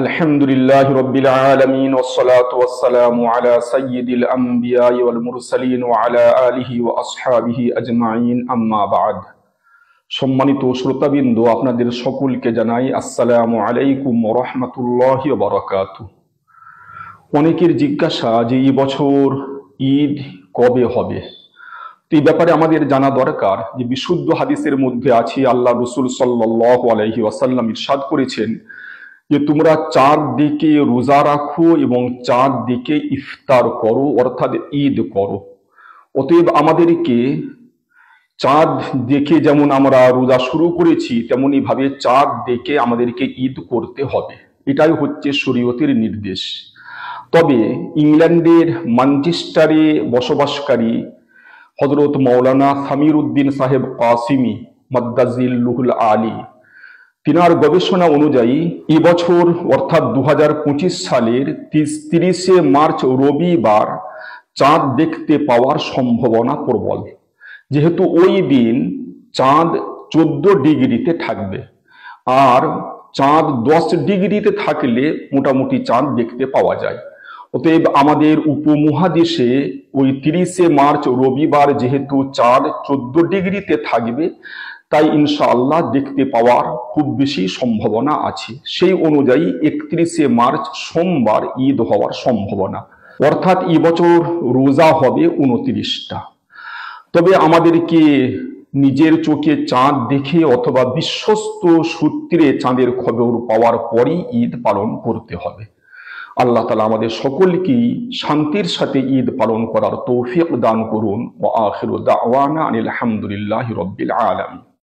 আলহামদুলিল্লাহি রাব্বিল আলামিন ওয়াসসালাতু ওয়াসসালামু আলা সাইয়্যিদিল আমবিয়াই ওয়াল মুরসালিন ওয়া আলা আলিহি ওয়া আসহাবিহি আজমাইন আম্মা বা'দ। সম্মানিত শ্রোতাবৃন্দ, আপনাদের সকলকে জানাই আসসালামু আলাইকুম ওয়া রাহমাতুল্লাহি ওয়া বারাকাতুহু। অনেকের জিজ্ঞাসা যে এই বছর ঈদ কবে হবে। এই ব্যাপারে আমাদের জানা দরকার যে বিশুদ্ধ হাদিসের মধ্যে আছে, আল্লাহ রাসূল সাল্লাল্লাহু আলাইহি ওয়াসাল্লাম ইরশাদ করেছেন যে তোমরা চাঁদ দিকে রোজা রাখো এবং চাঁদ দিকে ইফতার করো, অর্থাৎ ঈদ করো। অতএব আমাদেরকে চাঁদ দেখে যেমন আমরা রোজা শুরু করেছি, তেমনি ভাবে চাঁদ দেখে আমাদেরকে ঈদ করতে হবে। এটাই হচ্ছে শরীয়তের নির্দেশ। তবে ইংল্যান্ডের ম্যানচেস্টারে বসবাসকারী হযরত মাওলানা সামির উদ্দিন সাহেব কাসিমি মাদ্দাজিল্লুহুল আলী, তিনার গবেষণা অনুযায়ী এবছর অর্থাৎ 2025 সালের 30 মার্চ রবিবার চাঁদ দেখতে পাওয়ার সম্ভাবনা প্রবল, যেহেতু ওই দিন চাঁদ 14 ডিগ্রিতে থাকবে, আর চাঁদ 10 ডিগ্রিতে থাকলে মোটামুটি চাঁদ দেখতে পাওয়া যায়। অতএব আমাদের উপমহাদেশে ওই 30 মার্চ রবিবার যেহেতু চাঁদ 14 ডিগ্রিতে থাকবে, তাই ইনশাআল্লাহ দেখতে পাওয়ার খুব বেশি সম্ভাবনা আছে। সেই অনুযায়ী 31 মার্চ সোমবার ঈদ হওয়ার সম্ভাবনা, অর্থাৎ এবছর রোজা হবে 29টা। তবে আমাদেরকে নিজের চোখে চাঁদ দেখে অথবা বিশ্বস্ত সূত্রে চাঁদের খবর পাওয়ার পরই ঈদ পালন করতে হবে। আল্লাহ তাআলা আমাদের সকলকেই শান্তির সাথে ঈদ পালন করার তৌফিক দান করুন। ওয়া আখিরু দাওয়ানা আনিল হামদুলিল্লাহি রাব্বিল আলামিন।